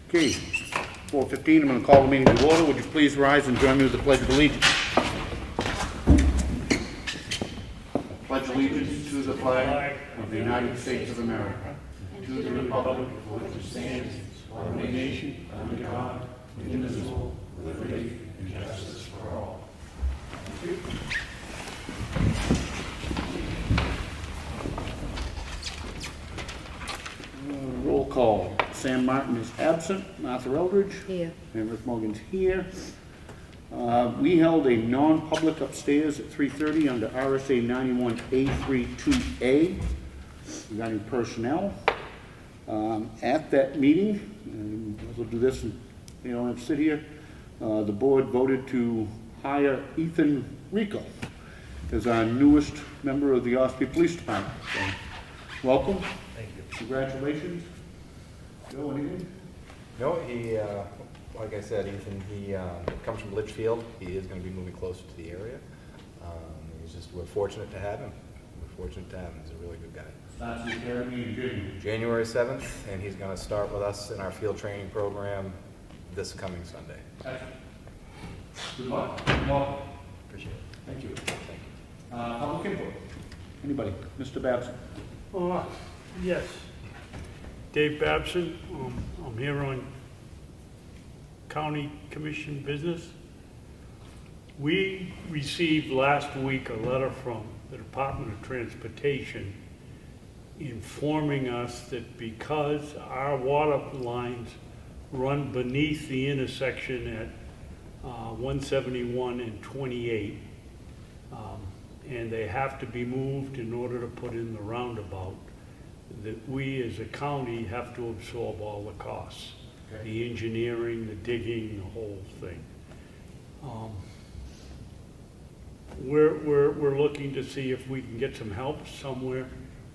Okay, 4:15, I'm going to call the meeting to order. Would you please rise and join me with the Pledge of Allegiance? Pledge allegiance to the flag of the United States of America, and to the republic for which it stands, one nation, under God, indivisible, with liberty and justice for all. Thank you. Roll call. Sam Martin is absent. Martha Eldridge. Here. And Rick Morgan's here. We held a non-public upstairs at 3:30 under RSA 91A32A regarding personnel. At that meeting, and we'll do this and you don't have to sit here, the board voted to hire Ethan Rico as our newest member of the Ossipee Police Department. So, welcome. Thank you. Congratulations. Joe, anything? No, he, like I said, Ethan, he comes from Litchfield. He is going to be moving closer to the area. We're fortunate to have him. He's a really good guy. Starts the academy in January. January 7th, and he's going to start with us in our field training program this coming Sunday. Excellent. Good luck. Welcome. Appreciate it. Thank you. Thank you. Public input. Anybody? Mr. Babson. Yes. Dave Babson. I'm here on County Commission business. We received last week a letter from the Department of Transportation informing us that because our water lines run beneath the intersection at 171 and 28, and they have to be moved in order to put in the roundabout, that we as a county have to absorb all the costs. Okay. The engineering, the digging, the whole thing. We're looking to see if we can get some help somewhere.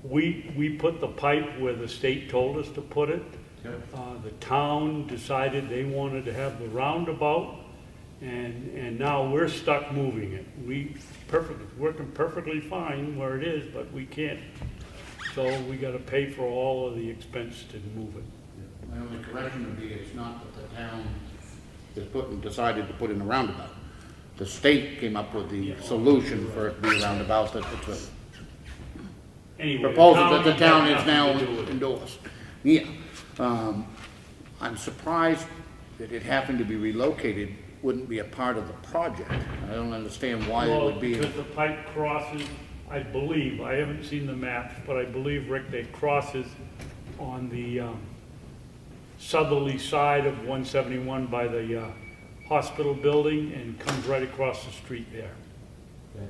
We put the pipe where the state told us to put it. Yep. The town decided they wanted to have the roundabout, and now we're stuck moving it. Working perfectly fine where it is, but we can't. So we gotta pay for all of the expense to move it. My only correction would be it's not that the town decided to put in a roundabout. The state came up with the solution for it to be a roundabout. That's a Anyway, proposal that the town doesn't is now have to do it. endorsed. Yeah. I'm surprised that it happened to be relocated wouldn't be a part of the project. I don't understand why it would be. Because the pipe crosses, I believe, I haven't seen the maps, but I believe, Rick, that crosses on the southerly side of 171 by the hospital building and comes right across the street there. Okay.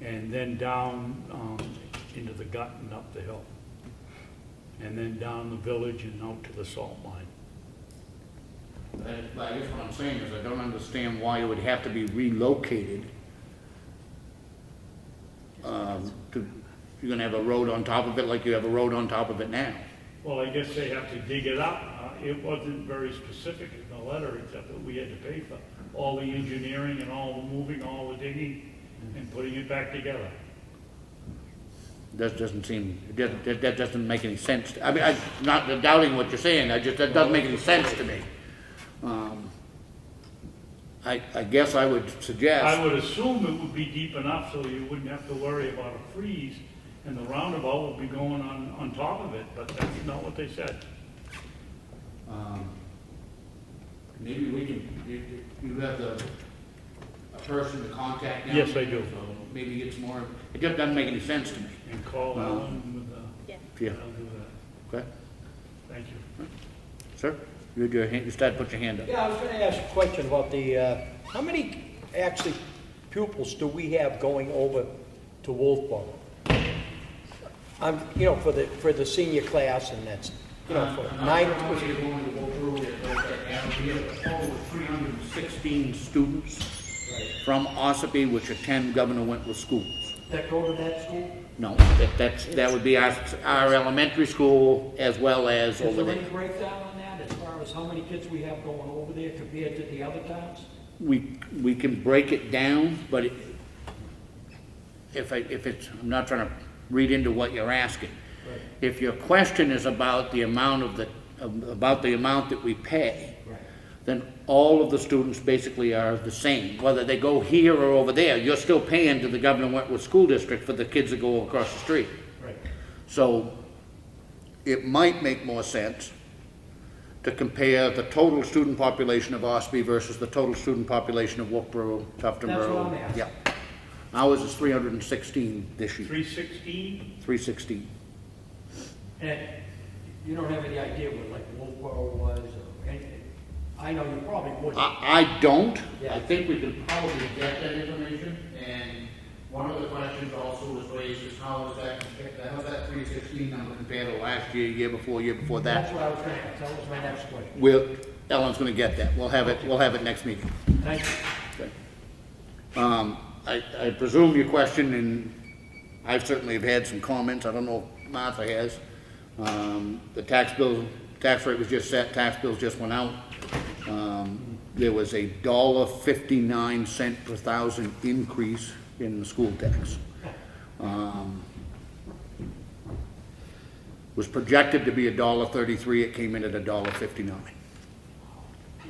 And then down into the gut and up the hill. And then down the village and out to the salt mine. But I guess what I'm saying is I don't understand why it would have to be relocated. You're gonna have a road on top of it like you have a road on top of it now. Well, I guess they have to dig it up. It wasn't very specific in the letter, except that we had to pay for all the engineering and all the moving, all the digging, and putting it back together. That doesn't seem, that doesn't make any sense. I mean, I'm not doubting what you're saying, that doesn't make any sense to me. I guess I would suggest. I would assume it would be deep enough so you wouldn't have to worry about a freeze, and the roundabout would be going on top of it, but that's not what they said. Maybe we can, you have a person to contact now? Yes, I do. So maybe it's more, it just doesn't make any sense to me. And call Alan with Yeah, I'll do that. okay. Thank you. Sir, you had your hand, you started to put your hand up. Yeah, I was gonna ask a question about the, how many actually pupils do we have going over to Wolfboro? For the senior class, and that's, for nine. You're going to go through it, we have a total of 316 students from Ossipee, which attend Governor Wentworth schools. That go to that school? No, that would be our elementary school as well as Is over there any there. breakdown on that as far as how many kids we have going over there compared to the other towns? We can break it down, but if it's, I'm not trying to read into what you're asking. Right. If your question is about the amount of the about the amount that we pay, Right. then all of the students basically are the same. Whether they go here or over there, you're still paying to the Governor Wentworth School District for the kids that go across the street. Right. So it might make more sense to compare the total student population of Ossipee versus the total student population of Wilkesboro, Tufton That's Borough. what I'm asking. Yeah. Ours is 316 this year, 316? 316. And you don't have any idea what like Wolfboro was or anything? I know you probably wouldn't. I don't. Yeah. I think we could probably get that information, and one of the questions also was raised is how's that 316 number compared to last year before That's that? what I was gonna ask, that was my next question. Ellen's gonna get that. We'll have it next meeting. Thank you. Okay. I presume your question, and I've certainly have had some comments, I don't know if Martha has. The tax rate was just set, tax bills just went out. There was a $1.59 per thousand increase in the school tax. Was projected to be $1.33, it came in at $1.59.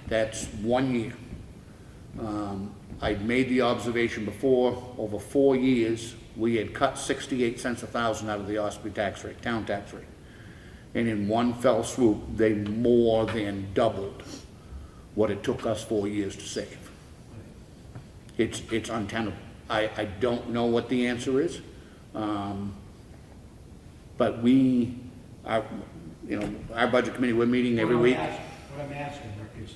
That's 1 year. I'd made the observation before, over 4 years, we had cut 68 cents a thousand out of the Ossipee tax rate, town tax rate. And in one fell swoop, they more than doubled what it took us 4 years to save. It's untenable. I don't know what the answer is. But our budget committee, we're meeting every week. What I'm asking, Rick, is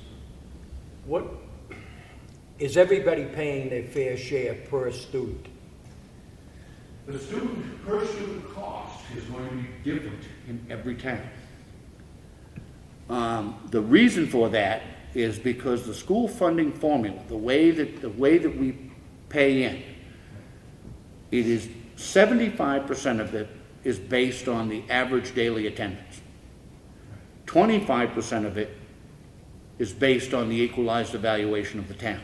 what, is everybody paying their fair share per student? The per student cost is going to be different in every town. The reason for that is because the school funding formula, the way that we pay in, it is 75% of it is based on the average daily attendance. 25% of it is based on the equalized evaluation of the town.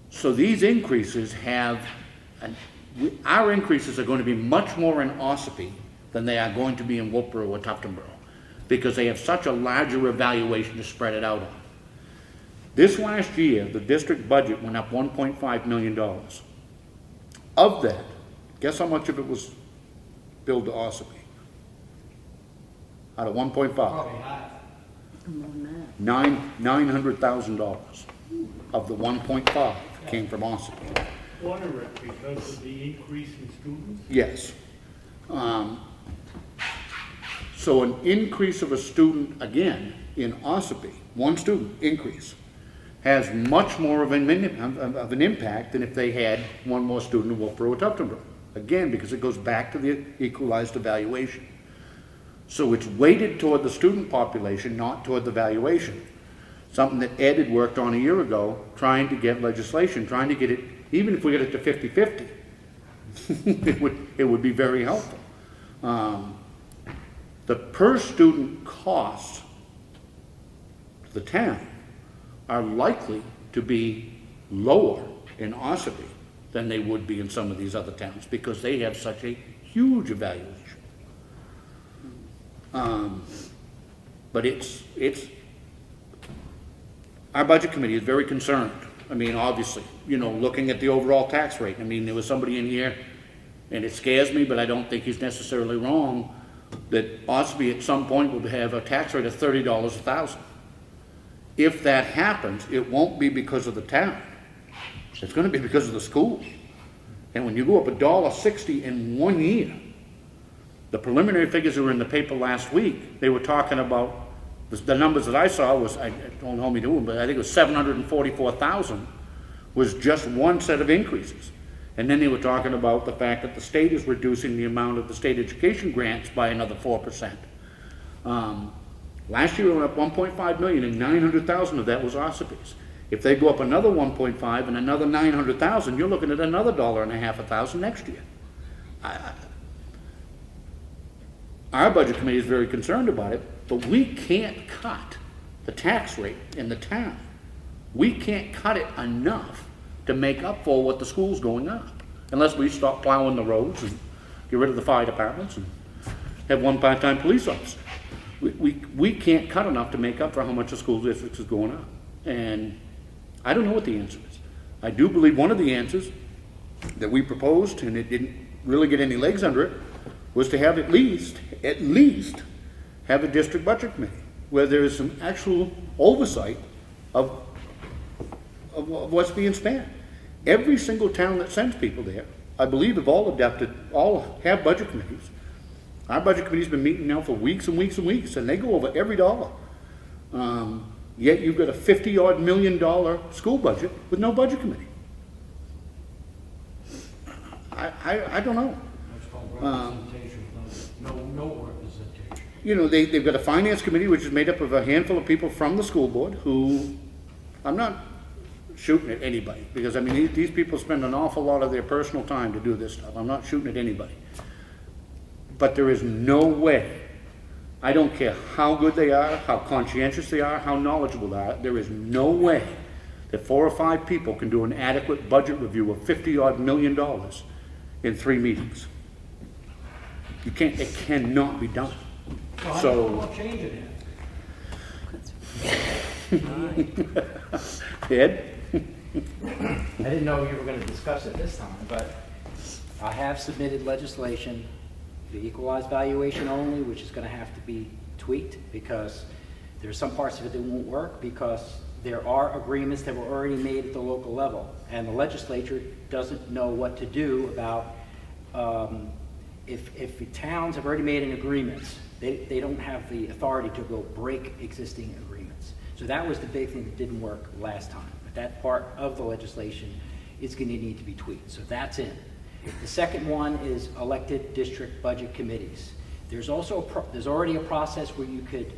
So these increases our increases are going to be much more in Ossipee than they are going to be in Wilkesboro or Tufton Borough, because they have such a larger evaluation to spread it out on. This last year, the district budget went up $1.5 million. Of that, guess how much of it was billed to Ossipee? Out of 1.5? Probably half. $900,000 of the 1.5 came from Ossipee. Wonder it because of the increase in students? Yes. So an increase of a student, again, in Ossipee, one student increase, has much more of an impact than if they had one more student in Wilkesboro or Tufton Borough. Again, because it goes back to the equalized evaluation. So it's weighted toward the student population, not toward the valuation. Something that Ed had worked on a year ago, trying to get legislation, trying to get it, even if we get it to 50-50, it would be very helpful. The per student costs to the town are likely to be lower in Ossipee than they would be in some of these other towns, because they have such a huge evaluation. But our budget committee is very concerned. I mean, obviously, looking at the overall tax rate. I mean, there was somebody in here, and it scares me, but I don't think he's necessarily wrong, that Ossipee at some point will have a tax rate of $30 a thousand. If that happens, it won't be because of the town. It's going to be because of the school. And when you go up $1.60 in 1 year, the preliminary figures that were in the paper last week, they were talking about, the numbers that I saw was, I don't hold me to them, but I think it was 744,000 was just one set of increases. And then they were talking about the fact that the state is reducing the amount of the state education grants by another 4%. Last year we went up 1.5 million, and 900,000 of that was Ossipee's. If they go up another 1.5 and another 900,000, you're looking at another $1.50 a thousand next year. Our budget committee is very concerned about it, but we can't cut the tax rate in the town. We can't cut it enough to make up for what the school's going up, unless we stop plowing the roads and get rid of the fire departments and have one part-time police officer. We can't cut enough to make up for how much the school district is going up. And I don't know what the answer is. I do believe one of the answers that we proposed, and it didn't really get any legs under it, was to have at least have a district budget committee where there is some actual oversight of what's being spent. Every single town that sends people there, I believe, have all have budget committees. Our budget committee's been meeting now for weeks and weeks and weeks, and they go over every dollar. Yet you've got a $50-odd million school budget with no budget committee. I don't know. That's called representation, no representation. You know, they've got a finance committee which is made up of a handful of people from the school board who, I'm not shooting at anybody, because I mean, these people spend an awful lot of their personal time to do this stuff. I'm not shooting at anybody. But there is no way, I don't care how good they are, how conscientious they are, how knowledgeable they are, there is no way that 4 or 5 people can do an adequate budget review of $50-odd million in 3 meetings. You can't, it cannot be done. So how do you change it? Ed? I didn't know you were going to discuss it this time, but I have submitted legislation, the equalized valuation only, which is going to have to be tweaked because there's some parts of it that won't work because there are agreements that were already made at the local level, and the legislature doesn't know what to do about if the towns have already made an agreement, they don't have the authority to go break existing agreements. So that was the big thing that didn't work last time. But that part of the legislation is going to need to be tweaked. So that's in. The second one is elected district budget committees. There's also there's already a process where you could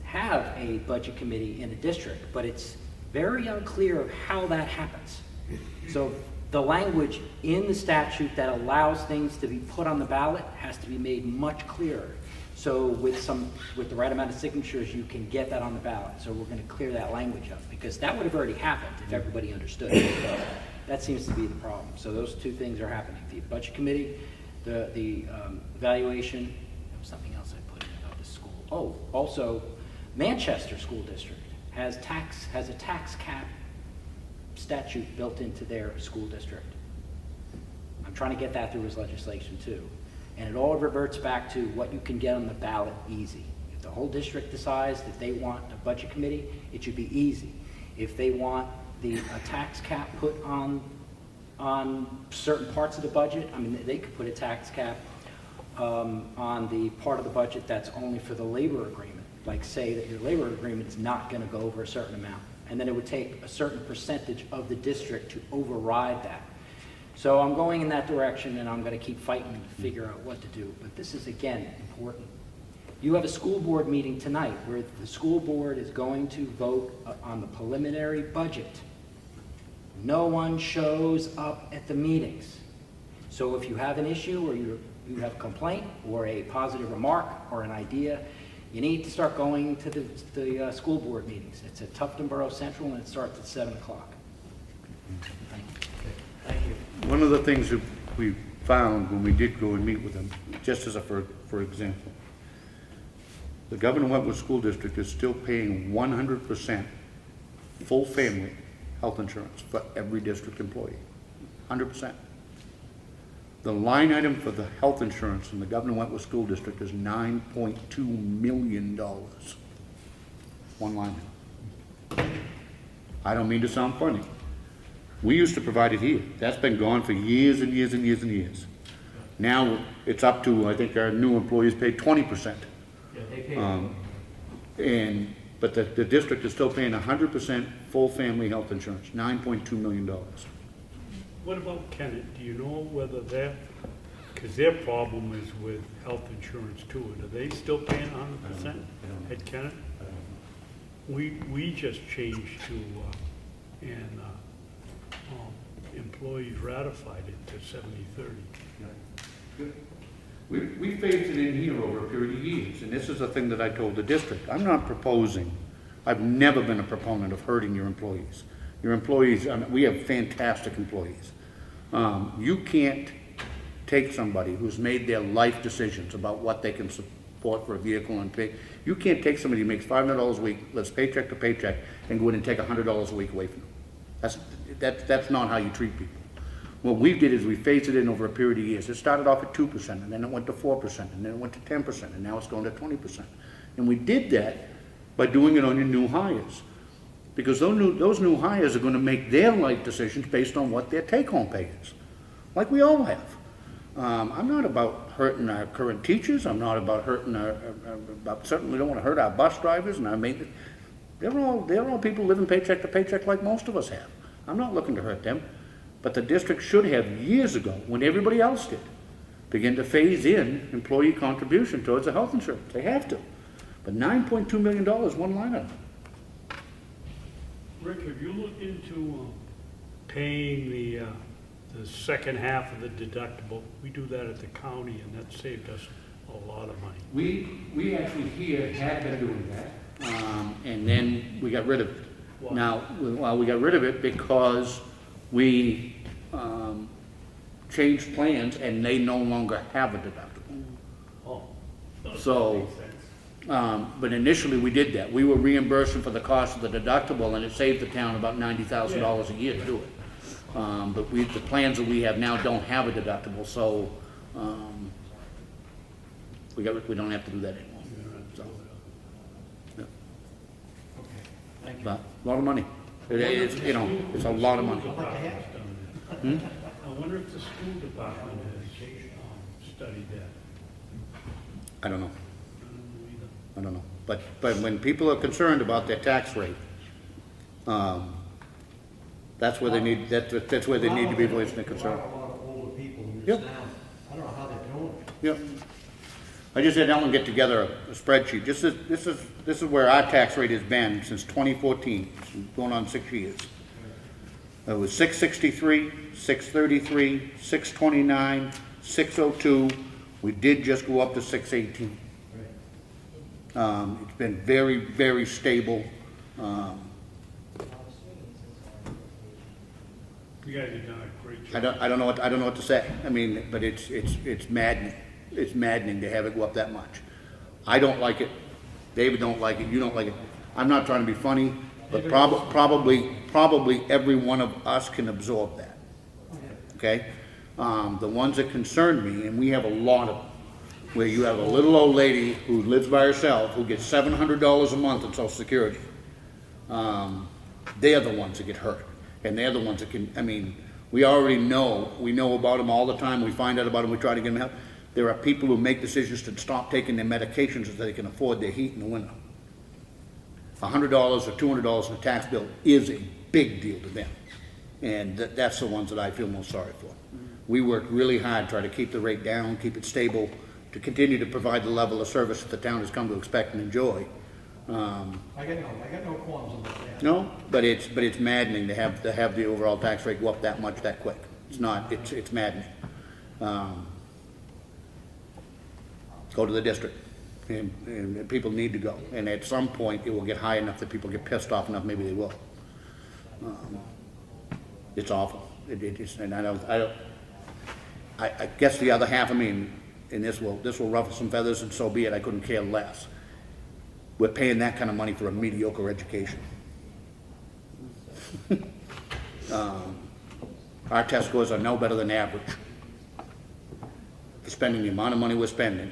have a budget committee in a district, but it's very unclear how that happens. So the language in the statute that allows things to be put on the ballot has to be made much clearer. So with the right amount of signatures, you can get that on the ballot. So we're going to clear that language up because that would have already happened if everybody understood it. So that seems to be the problem. So those two things are happening. The budget committee, the evaluation. There was something else I put in about the school. Oh, also, Manchester School District has a tax cap statute built into their school district. I'm trying to get that through as legislation too. And it all reverts back to what you can get on the ballot easy. If the whole district decides that they want a budget committee, it should be easy. If they want a tax cap put on certain parts of the budget, I mean, they could put a tax cap on the part of the budget that's only for the labor agreement. Like say that your labor agreement is not going to go over a certain amount. And then it would take a certain percentage of the district to override that. So I'm going in that direction, and I'm going to keep fighting to figure out what to do. But this is, again, important. You have a school board meeting tonight where the school board is going to vote on the preliminary budget. No one shows up at the meetings. So if you have an issue or you have a complaint or a positive remark or an idea, you need to start going to the school board meetings. It's at Tufton Borough Central, and it starts at 7 o'clock. Thank you. Thank you. One of the things that we found when we did go and meet with them, just as for example, the Governor Wentworth School District is still paying 100% full family health insurance for every district employee, 100%. The line item for the health insurance in the Governor Wentworth School District is $9.2 million. One line item. I don't mean to sound funny. We used to provide it here. That's been gone for years and years and years and years. Now it's up to, I think our new employees pay 20%. Yeah, they pay. But the district is still paying 100% full family health insurance, $9.2 million. What about Kennett? Do you know whether because their problem is with health insurance too. Are they still paying 100% at Kennett? We just changed to, and employees ratified it to 70/30. We phased it in here over a period of years, and this is the thing that I told the district. I'm not proposing, I've never been a proponent of hurting your employees. Your employees, we have fantastic employees. You can't take somebody who's made their life decisions about what they can support for a vehicle and pay. You can't take somebody who makes $500 a week, lives paycheck to paycheck, and go in and take $100 a week away from them. That's not how you treat people. What we did is we phased it in over a period of years. It started off at 2%, and then it went to 4%, and then it went to 10%, and now it's going to 20%. And we did that by doing it on your new hires. Because those new hires are gonna make their life decisions based on what their take-home pay is, like we all have. I'm not about hurting our current teachers, I'm not about hurting certainly don't wanna hurt our bus drivers and our maintenance. They're all people living paycheck to paycheck like most of us have. I'm not looking to hurt them, but the district should have years ago, when everybody else did, begin to phase in employee contribution towards the health insurance. They have to. But $9.2 million, one line item. Rick, have you looked into paying the second half of the deductible? We do that at the county, and that saved us a lot of money. We actually here had been doing that, and then we got rid of it. Why? Now, well, we got rid of it because we changed plans and they no longer have a deductible. Oh. So, but initially we did that. We were reimbursing for the cost of the deductible, and it saved the town about $90,000 a year to do it. But the plans that we have now don't have a deductible, so we don't have to do that anymore. So, yeah. Thank you. But a lot of money. It's a lot of money. I wonder if the school department has studied that. I don't know. I don't know either. I don't know. But when people are concerned about their tax rate, that's where they need, that's where they need to be voicing their concern. There are a lot of older people in Yep. this town. I don't know how they're doing it. Yep. I just had Ellen get together a spreadsheet. This is where our tax rate has been since 2014, going on 6 years. It was 663, 633, 629, 602. We did just go up to 618. It's been very, very stable. You guys have done a great job. I don't know what to say. I mean, but it's maddening. It's maddening to have it go up that much. I don't like it. David don't like it. You don't like it. I'm not trying to be funny, but probably every one of us can absorb that. Okay? The ones that concern me, and we have a lot of them, where you have a little old lady who lives by herself, who gets $700 a month in Social Security. They're the ones that get hurt. And they're the ones that can, I mean, we know about them all the time. We find out about them, we try to get them help. There are people who make decisions to stop taking their medications so they can afford their heat in the winter. $100 or $200 in a tax bill is a big deal to them. And that's the ones that I feel most sorry for. We worked really hard, try to keep the rate down, keep it stable, to continue to provide the level of service that the town has come to expect and enjoy. I got no qualms about that. No, but it's maddening to have the overall tax rate go up that much that quick. It's maddening. Go to the district, and people need to go. And at some point, it will get high enough that people get pissed off enough. Maybe they will. It's awful. It is, and I guess the other half of me, and this will ruffle some feathers, and so be it. I couldn't care less. We're paying that kind of money for a mediocre education. Our test scores are no better than average. For spending the amount of money we're spending,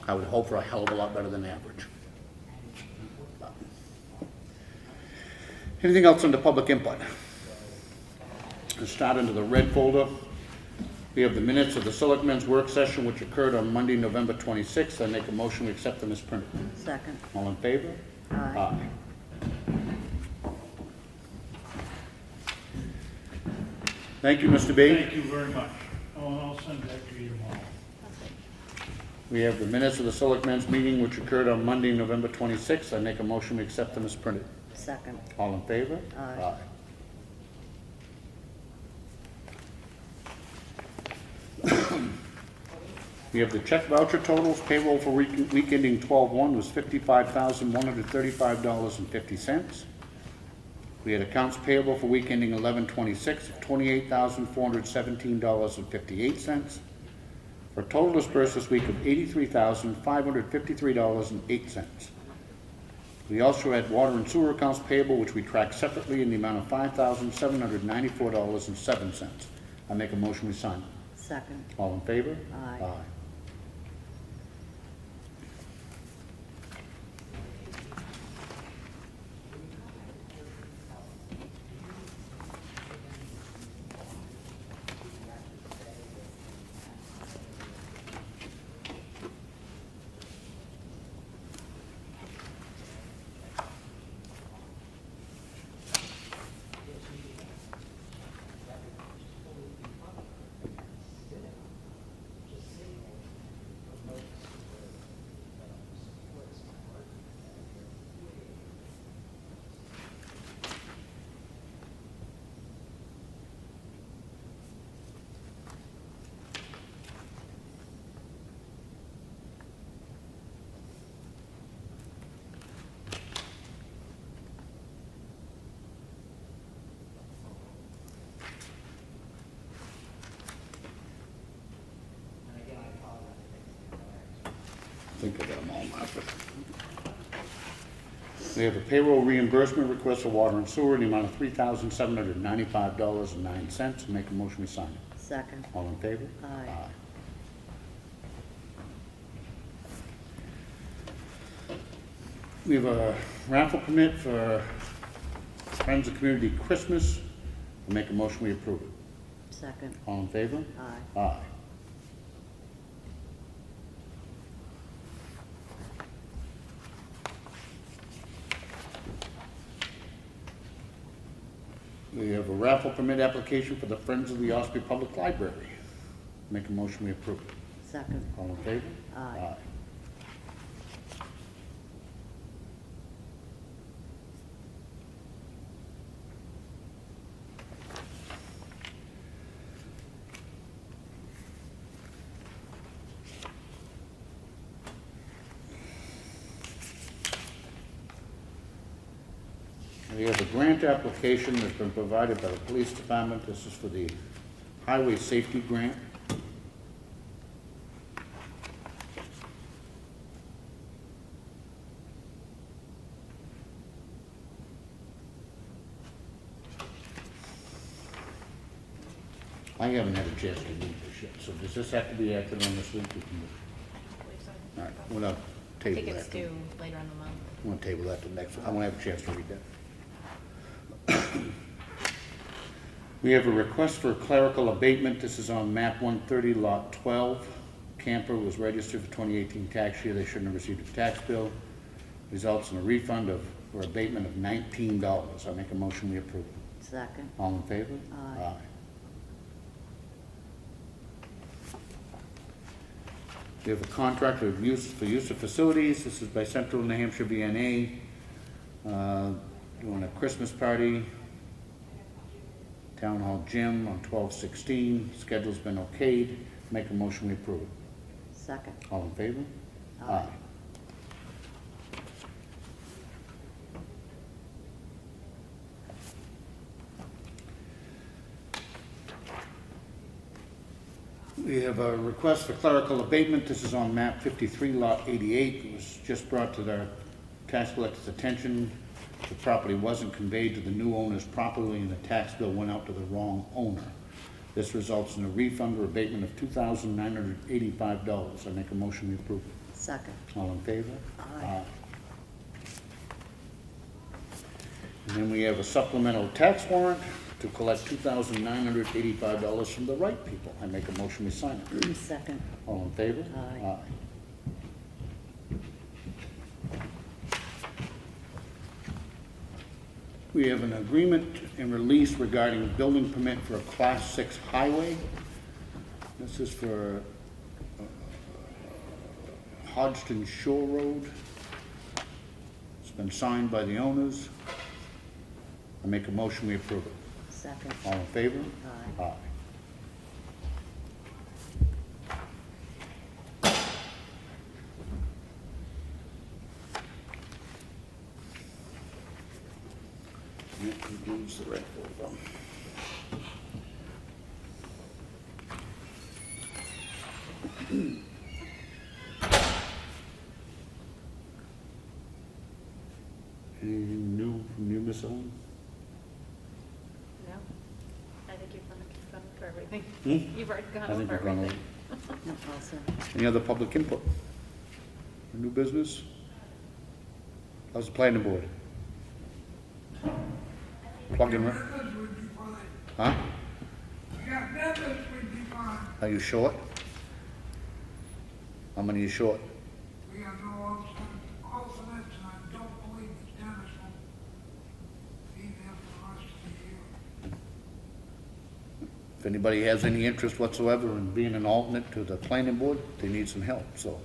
I would hope for a hell of a lot better than average. Anything else under public input? Let's start into the red folder. We have the minutes of the Selectmen's work session, which occurred on Monday, November 26th. I make a motion to accept them as printed. Second. All in favor? Aye. Thank you, Mr. B. Thank you very much. Oh, I'll send that to you tomorrow. We have the minutes of the Selectmen's meeting, which occurred on Monday, November 26th. I make a motion to accept them as printed. Second. All in favor? Aye. We have the check voucher totals. Payroll for week ending 12/1 was $55,135.50. We had accounts payable for week ending 11/26 of $28,417.58, for a total dispersed this week of $83,553.08. We also had water and sewer accounts payable, which we track separately in the amount of $5,794.07. I make a motion we sign. Second. All in favor? Aye. I think I got them all marked. We have a payroll reimbursement request for water and sewer in the amount of $3,795.09. Make a motion we sign it. Second. All in favor? Aye. We have a raffle permit for Friends of Community Christmas. Make a motion we approve it. Second. All in favor? Aye. Aye. We have a raffle permit application for the Friends of the Ossipee Public Library. Make a motion we approve it. Second. All in favor? Aye. We have a grant application that's been provided by the police department. This is for the highway safety grant. I haven't had a chance to read this yet, so does this have to be acted on this week? We can- All right, we're not table that. Tickets due later in the month. I'm gonna table that to next, I won't have a chance to read that. We have a request for a clerical abatement. This is on map 130, lot 12. Camper was registered for 2018 tax year. They shouldn't have received a tax bill. Results in a refund or abatement of $19. I make a motion we approve. Second. All in favor? Aye. We have a contract for use of facilities. This is by Central New Hampshire VNA. Doing a Christmas party. Town Hall Gym on 12/16. Schedule's been okayed. Make a motion we approve it. Second. All in favor? Aye. We have a request for clerical abatement. This is on map 53, lot 88. It was just brought to the tax collector's attention. The property wasn't conveyed to the new owners properly and the tax bill went out to the wrong owner. This results in a refund or abatement of $2,985. I make a motion we approve. Second. All in favor? Aye. And then we have a supplemental tax warrant to collect $2,985 from the right people. I make a motion we sign it. Second. All in favor? Aye. We have an agreement and release regarding building permit for a Class 6 highway. This is for Hodgson Shore Road. It's been signed by the owners. I make a motion we approve it. Second. All in favor? Aye. Aye. Includes the red folder. Anything new miscellaneous? No, I think you've gone for everything. Hmm? You've already I gone think over we've gone everything. No, also, Any other public input? New business? How's the planning board? Plug in, right? Members would be fine. Huh? We got members would be fine. Are you short? How many are you short? We have no alternates, and I don't believe that Dennis will be there for the rest of the year. If anybody has any interest whatsoever in being an alternate to the planning board, they need some help, so.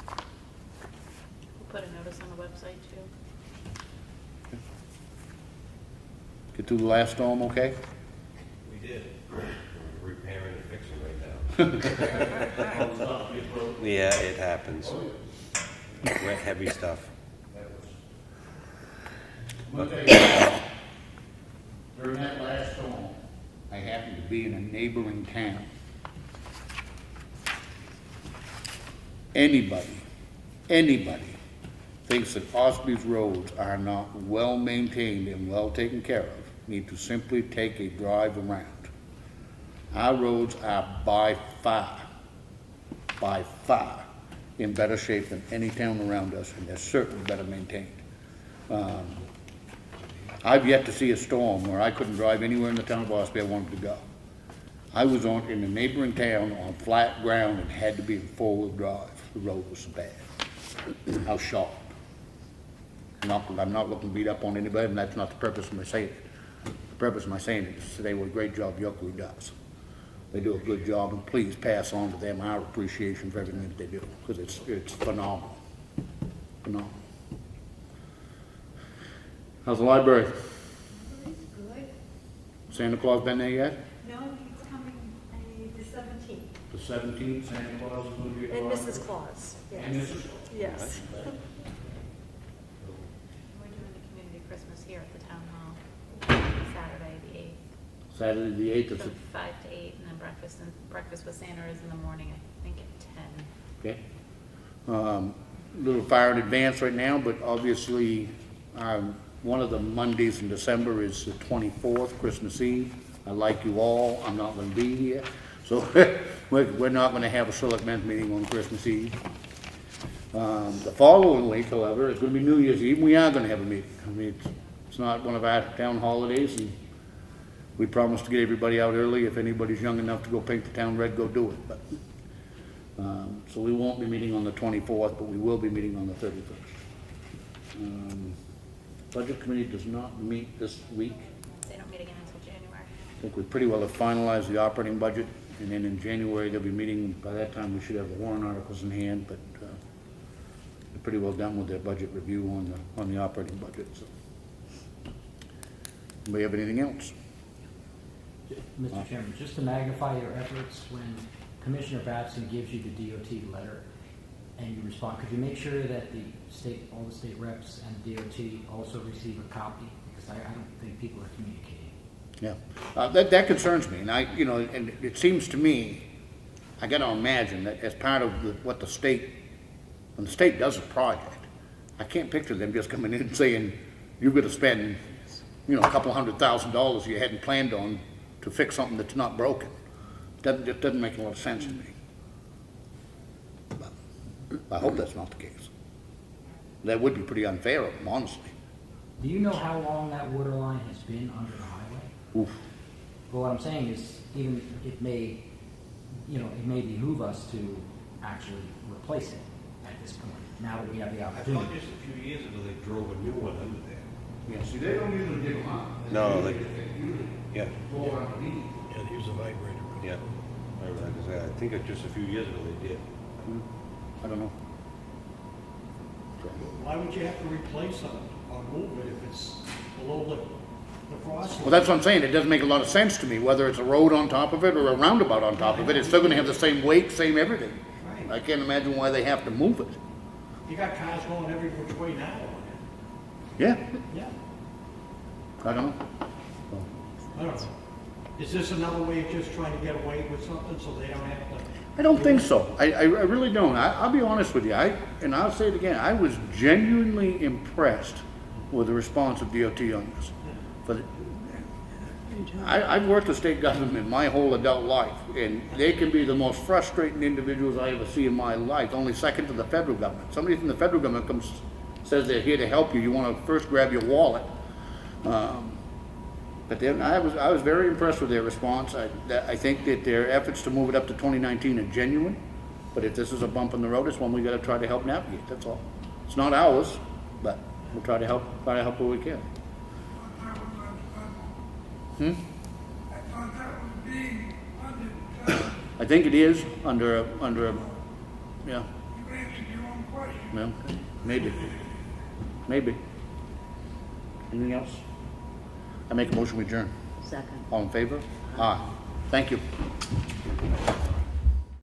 We'll put a notice on the website too. Get through the last storm, okay? We did. We're repairing and fixing right now. Yeah, it happens. Wet, heavy stuff. During that last storm, I happened to be in a neighboring town. Anybody thinks that Ossepee's roads are not well maintained and well taken care of, need to simply take a drive around. Our roads are by far in better shape than any town around us, and they're certainly better maintained. I've yet to see a storm where I couldn't drive anywhere in the town of Ossipee I wanted to go. I was in a neighboring town on flat ground and had to be in four-wheel drive. The road was so bad. I was shocked. I'm not looking to beat up on anybody, and that's not the purpose of my saying it. The purpose of my saying it is to say what a great job your crew does. They do a good job, and please pass on to them our appreciation for everything that they do, because it's phenomenal. Phenomenal. How's the library? Good. Santa Claus been there yet? No, he's coming the 17th. The 17th, Santa Claus is going to be at the And library? Mrs. Claus, yes. And Mrs. Claus. Yes. We're doing the community Christmas here at the town hall, Saturday the 8th. Saturday the 8th, it's From 5 to 8, and then breakfast with Santa is in the morning, I think at 10. okay. Little far in advance right now, but obviously, one of the Mondays in December is the 24th, Christmas Eve. I like you all, I'm not gonna be here, so we're not gonna have a selectmen's meeting on Christmas Eve. The following week, however, is gonna be New Year's Eve, we are gonna have a meeting. I mean, it's not one of our town holidays, and we promised to get everybody out early. If anybody's young enough to go paint the town red, go do it, but, so we won't be meeting on the 24th, but we will be meeting on the 31st. Budget committee does not meet this week. They don't meet again until January. I think we pretty well have finalized the operating budget, and then in January, they'll be meeting. By that time, we should have the warrant articles in hand, but they're pretty well done with their budget review on the operating budget. So. Anybody have anything else? Mr. Chairman, just to magnify your efforts, when Commissioner Batson gives you the DOT letter and you respond, could you make sure that all the state reps and DOT also receive a copy? Because I don't think people are communicating. Yeah, that concerns me, and and it seems to me, I got to imagine that as part of what the state, when the state does a project, I can't picture them just coming in and saying, you're going to spend, a couple $100,000 you hadn't planned on to fix something that's not broken. It doesn't make a lot of sense to me. But I hope that's not the case. That would be pretty unfair of them, honestly. Do you know how long that water line has been under the highway? Oof. Well, what I'm saying is, even it may behoove us to actually replace it at this point, now that we have the I thought opportunity. just a few years ago they drove a new one under there. Yeah, see, they don't usually give them up. No, yeah, Go underneath. Yeah, they use a vibrator. yeah. I think it's just a few years ago they did. I don't know. Why would you have to replace them or move it if it's below the frost? Well, that's what I'm saying. It doesn't make a lot of sense to me, whether it's a road on top of it or a roundabout on top of it. It's still gonna have the same weight, same everything. Right. I can't imagine why they have to move it. You got cars going every which way now. Yeah, Yeah. I don't know. I don't know. Is this another way of just trying to get away with something so they don't have to? I don't think so. I really don't. I'll be honest with you. And I'll say it again. I was genuinely impressed with the response of DOT on this. But I've worked the state government my whole adult life, and they can be the most frustrating individuals I ever see in my life, only second to the federal government. Somebody from the federal government comes, says they're here to help you. You want to first grab your wallet. But then I was very impressed with their response. I think that their efforts to move it up to 2019 are genuine. But if this is a bump in the road, it's one we got to try to help navigate. That's all. It's not ours, but we'll try to help where we can. I thought that was being funded. I think it is under a, yeah, You answered your own question. well, maybe. Anything else? I make a motion we adjourn. Second. All in favor? Aye. Thank you.